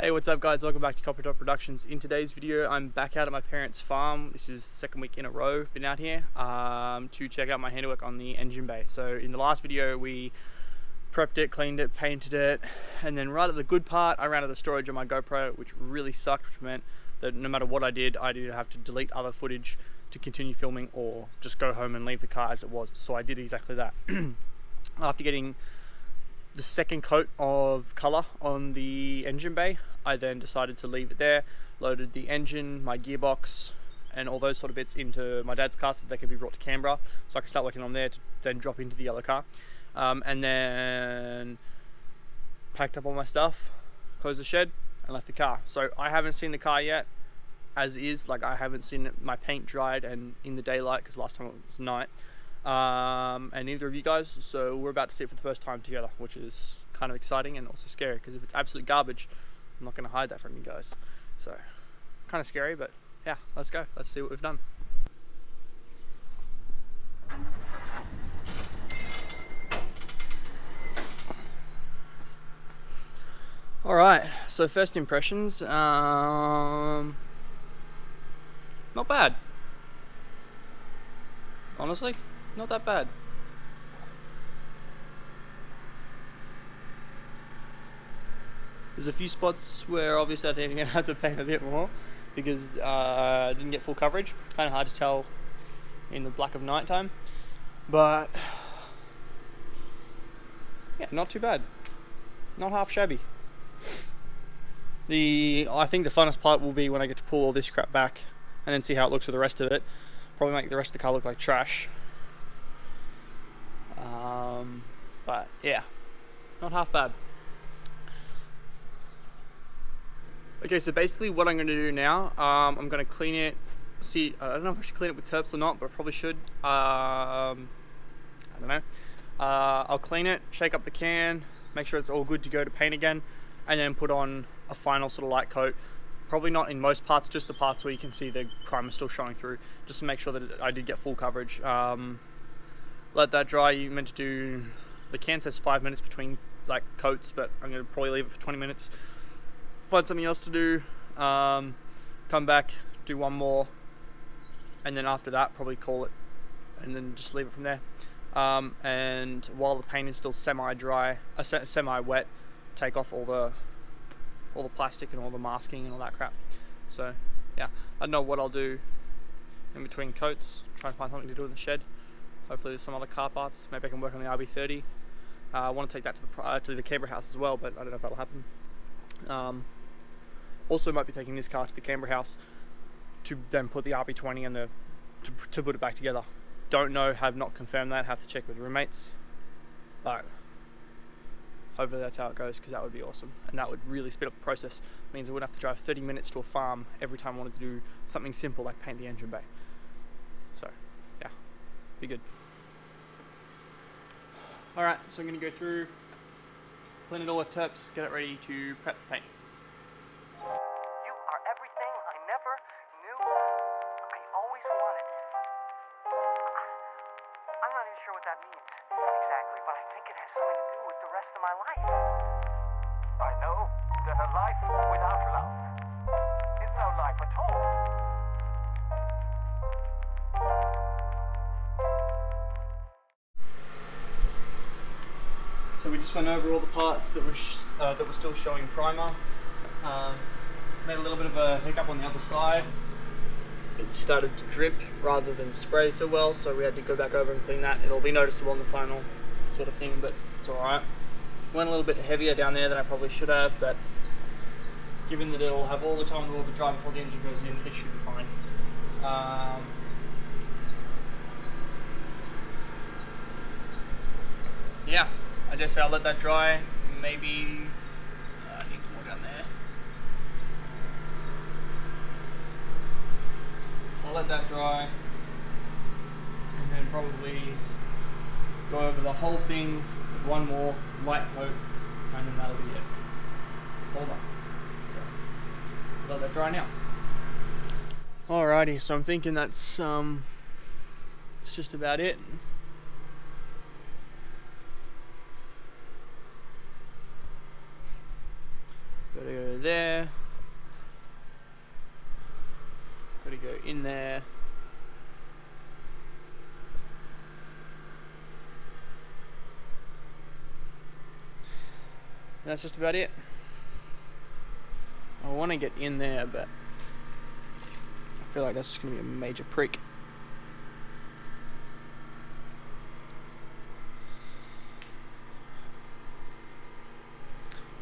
Hey, what's up guys, welcome back to Copper Productions. In today's video I'm back out at my parents' farm. This is the second week in a row been out here to check out my handiwork on the engine bay. So in the last video we prepped it, cleaned it, painted it, and then right at the good part I ran out of storage on my GoPro, which really sucked, which meant that no matter what I did, I'd either have to delete other footage to continue filming or just go home and leave the car as it was. So I did exactly that. After getting the second coat of colour on the engine bay, I then decided to leave it there, loaded the engine, my gearbox and all those sort of bits into my dad's car so that they could be brought to Canberra so I could start working on there to then drop into the yellow car, and then packed up all my stuff, closed the shed and left the car. So I haven't seen the car yet as is, like I haven't seen my paint dried and in the daylight because last time it was night, and neither of you guys, so we're about to see it for the first time together, which is kind of exciting and also scary because if it's absolute garbage I'm not going to hide that from you guys. So kind of scary, but yeah, let's go, let's see what we've done. Alright, so first impressions, not bad, honestly, not that bad. There's a few spots where obviously I think I'm going to have to paint a bit more because I didn't get full coverage. Kind of hard to tell in the black of night time, but yeah, not too bad, not half shabby. I think the funnest part will be when I get to pull all this crap back and then see how it looks with the rest of it. Probably make the rest of the car look like trash. But yeah, not half bad. Okay, so basically what I'm going to do now, I'm going to clean it. See, I don't know if I should clean it with terps or not, but I probably should. I don't know. I'll clean it, shake up the can, make sure it's all good to go to paint again, and then put on a final sort of light coat. Probably not in most parts, just the parts where you can see the primer still showing through, just to make sure that I did get full coverage. Let that dry. You meant to do, the can says 5 minutes between like coats, but I'm going to probably leave it for 20 minutes. Find something else to do, come back, do one more, and then after that probably call it and then just leave it from there. And while the paint is still semi-dry, semi-wet, take off all the plastic and all the masking and all that crap. So yeah, I don't know what I'll do in between coats, try and find something to do in the shed. Hopefully there's some other car parts, maybe I can work on the RB30. I want to take that to the Canberra house as well, but I don't know if that'll happen. Also might be taking this car to the Canberra house to then put the RB20 and to put it back together. Don't know, have not confirmed that, have to check with roommates, but hopefully that's how it goes because that would be awesome and that would really speed up the process. It means I wouldn't have to drive 30 minutes to a farm every time I wanted to do something simple like paint the engine bay. So yeah, be good. Alright, so I'm going to go through, clean it all with terps, get it ready to prep the paint. You are everything I never knew I always wanted. I'm not even sure what that means exactly, but I think it has something to do with the rest of my life. I know that a life without love is no life at all. So we just went over all the parts that were still showing primer. Made a little bit of a hiccup on the other side. It started to drip rather than spray so well, so we had to go back over and clean that. It'll be noticeable on the final sort of thing, but it's alright. Went a little bit heavier down there than I probably should have, but given that it'll have all the time to all the dry before the engine goes in, it should be fine. Yeah, I just say I'll let that dry. Maybe needs more down there. I'll let that dry and then probably go over the whole thing with one more light coat and then that'll be it. All done. So let that dry now. Alrighty, so I'm thinking that's it's just about it. there. Got to go in there. And that's just about it. I want to get in there, but I feel like that's just going to be a major prick.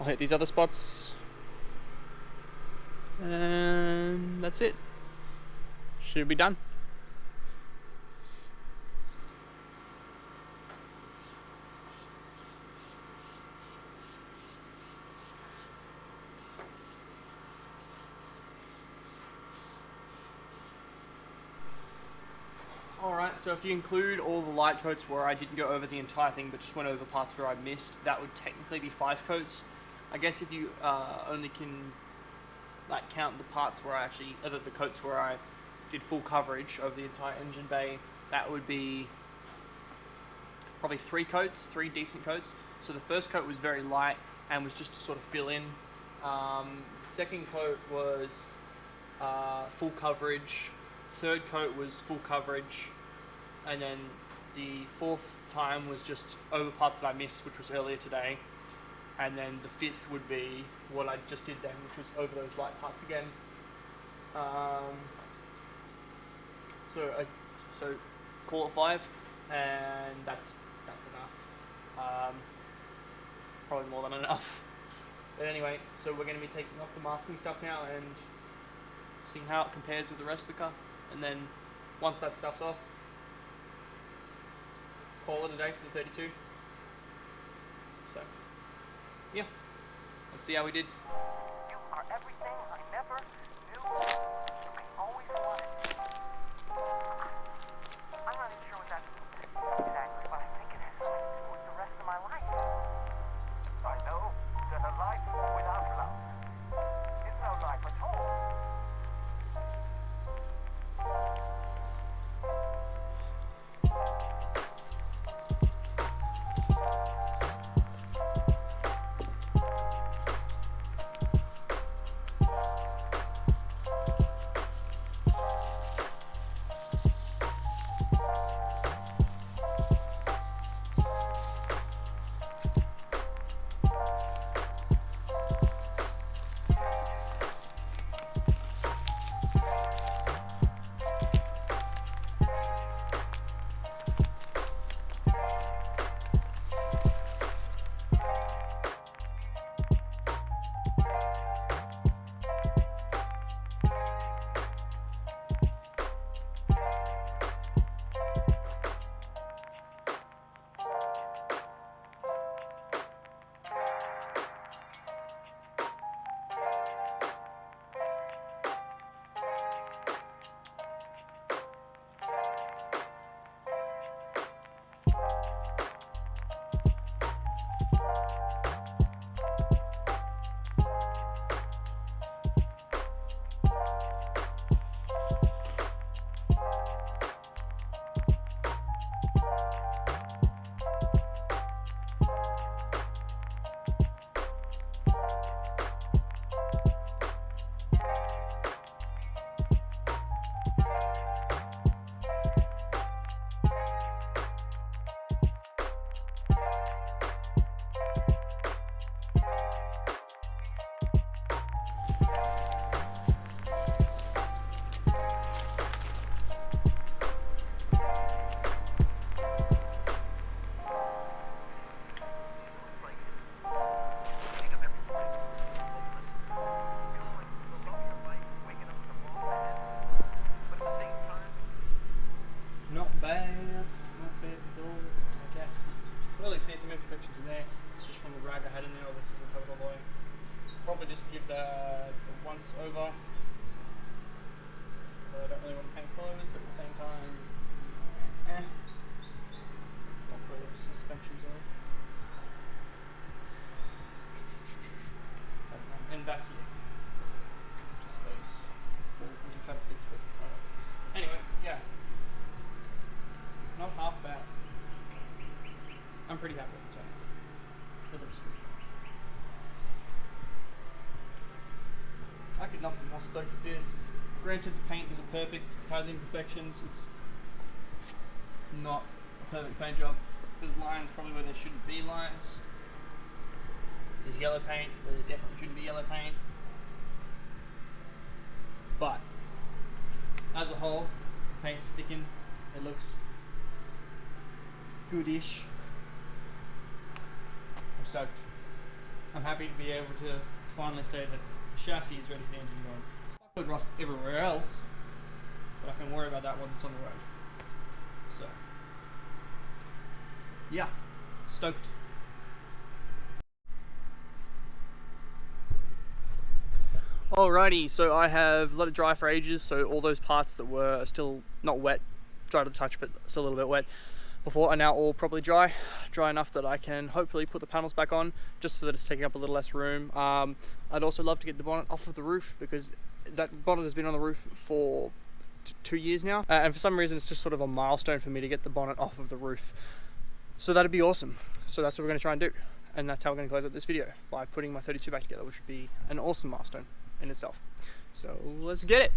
I'll hit these other spots, and that's it. Should be done. Alright, so if you include all the light coats where I didn't go over the entire thing but just went over parts where I missed, that would technically be 5 coats. I guess if you only can like count the parts where I actually, the coats where I did full coverage of the entire engine bay, that would be probably 3 coats, 3 decent coats. So the first coat was very light and was just to sort of fill in. The second coat was full coverage. Third coat was full coverage. And then the fourth time was just over parts that I missed, which was earlier today. And then the fifth would be what I just did then, which was over those light parts again. So call it 5, and that's enough. Probably more than enough. But anyway, so we're going to be taking off the masking stuff now and seeing how it compares with the rest of the car. And then once that stuff's off, call it a day for the 32. So yeah, let's see how we did. You are everything I never knew I always wanted. I'm not even sure what that means exactly, but I think it has something to do with the rest of my life. I know that a life without love is no life at all. Not bad at all. I guess. Really see some imperfections in there. It's just from the rag I had in there. Obviously, we covered all the way. Probably just give the once over. But I don't really want to paint clothes, but at the same time, not where the suspensions are. And back here. Just those. Which I'm trying to fix, but anyway, yeah. Not half bad. I'm pretty happy with the turnout. It looks good. how stoked with this. Granted, the paint isn't perfect, it has imperfections, it's not a perfect paint job. There's lines probably where there shouldn't be lines. There's yellow paint where there definitely shouldn't be yellow paint. But as a whole, paint's sticking. It looks goodish. I'm stoked. I'm happy to be able to finally say that the chassis is ready for the engine going. Sparkplug rust everywhere else, but I can worry about that once it's on the road. So, yeah, stoked. Alrighty, so I have let it dry for ages, so all those parts that were still not wet, dry to the touch but still a little bit wet before, are now all properly dry enough that I can hopefully put the panels back on, just so that it's taking up a little less room. I'd also love to get the bonnet off of the roof, because that bonnet has been on the roof for 2 years now, and for some reason it's just sort of a milestone for me to get the bonnet off of the roof. So that'd be awesome. So that's what we're going to try and do, and that's how we're going to close out this video, by putting my 32 back together, which would be an awesome milestone in itself. So let's get it.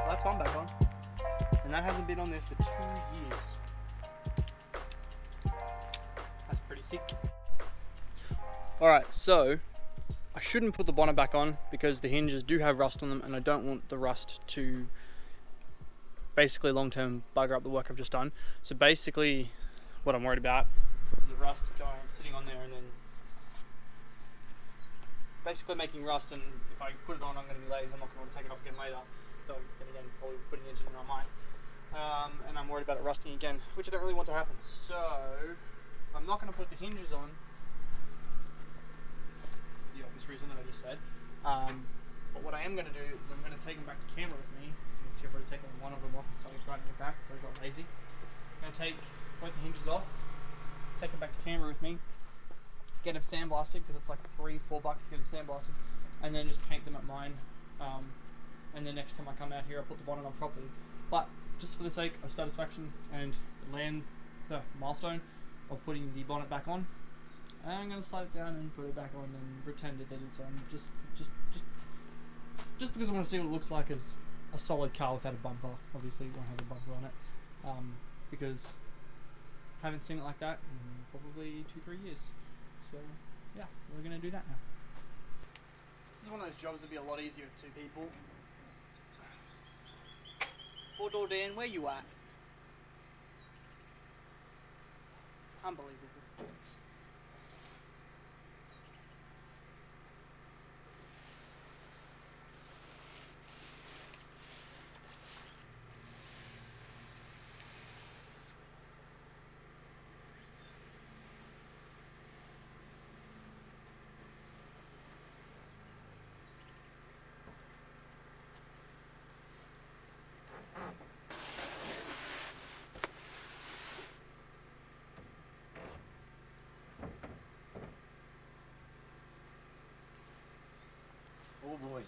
That's one back on, and that hasn't been on there for 2 years. That's pretty sick. Alright, so I shouldn't put the bonnet back on because the hinges do have rust on them, and I don't want the rust to basically long term bugger up the work I've just done. So basically what I'm worried about is the rust sitting on there and then basically making rust, and if I put it on I'm going to be lazy, I'm not going to want to take it off again later. Though then again, probably putting the engine in I might. And I'm worried about it rusting again, which I don't really want to happen. So I'm not going to put the hinges on, the obvious reason that I just said. But what I am going to do is I'm going to take them back to camera with me. As you can see, I've already taken one of them off and something's right in the back, but I got lazy. I'm going to take both the hinges off, take them back to camera with me, get them sandblasted, because it's like $3-4 to get them sandblasted, and then just paint them at mine. And then next time I come out here, I'll put the bonnet on properly. But just for the sake of satisfaction and the milestone of putting the bonnet back on, I'm going to slide it down and put it back on and pretend that it's on, just because I want to see what it looks like as a solid car without a bumper. Obviously it won't have a bumper on it, because I haven't seen it like that in probably 2-3 years. So yeah, we're going to do that now. This is one of those jobs that'd be a lot easier with 2 people. 4-door Dan, where you at? Unbelievable. Oh boy.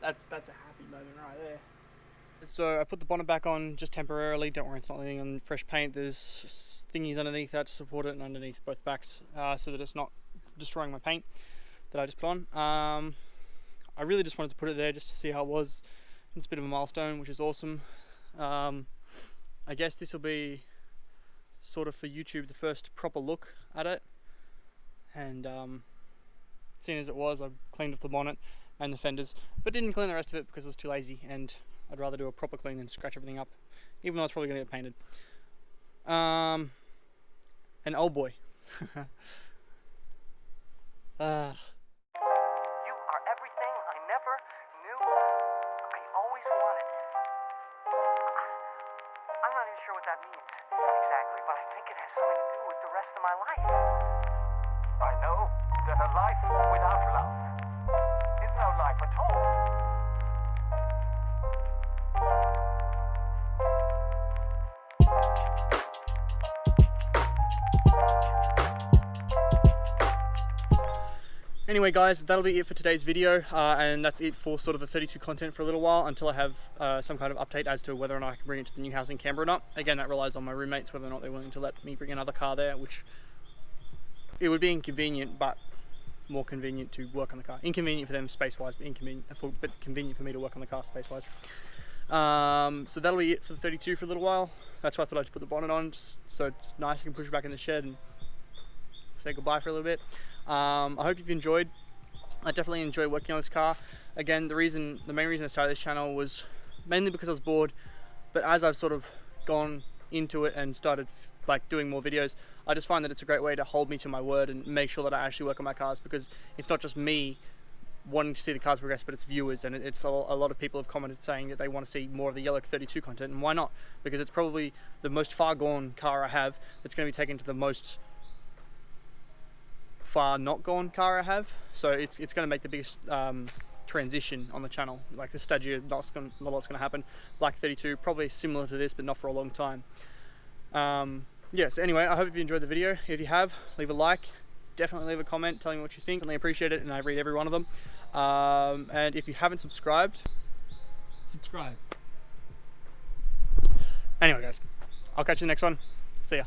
That's a happy moment right there. So I put the bonnet back on just temporarily. Don't worry, it's not leaning on fresh paint. There's thingies underneath that to support it, and underneath both backs, so that it's not destroying my paint that I just put on. I really just wanted to put it there just to see how it was. It's a bit of a milestone, which is awesome. I guess this will be sort of for YouTube the first proper look at it, and seeing as it was, I cleaned off the bonnet and the fenders, but didn't clean the rest of it because I was too lazy, and I'd rather do a proper clean than scratch everything up, even though it's probably going to get painted. And oh boy. You are everything I never knew I always wanted. what that means exactly, but I think it has something to do with the rest of my life. I know that a life without love is no life at all. Anyway guys, that'll be it for today's video, and that's it for sort of the 32 content for a little while until I have some kind of update as to whether or not I can bring it to the new house in Canberra or not. Again, that relies on my roommates, whether or not they're willing to let me bring another car there, which it would be inconvenient, but more convenient to work on the car. Inconvenient for them space-wise, but convenient for me to work on the car space-wise. So that'll be it for the 32 for a little while. That's why I thought I'd put the bonnet on, just so it's nice. I can push it back in the shed and say goodbye for a little bit. I hope you've enjoyed. I definitely enjoy working on this car. Again, the main reason I started this channel was mainly because I was bored, but as I've sort of gone into it and started like doing more videos, I just find that it's a great way to hold me to my word and make sure that I actually work on my cars, because it's not just me wanting to see the cars progress, but it's viewers, and it's a lot of people have commented saying that they want to see more of the yellow 32 content, and why not? Because it's probably the most far gone car I have that's going to be taken to the most far not gone car I have, so it's going to make the biggest transition on the channel. Like the Stagia, not a lot's going to happen. Black 32, probably similar to this, but not for a long time. Yes, anyway, I hope you enjoyed the video. If you have, leave a like, definitely leave a comment telling me what you think. I appreciate it, and I read every one of them. And if you haven't subscribed, subscribe. Anyway guys, I'll catch you in the next one. See ya.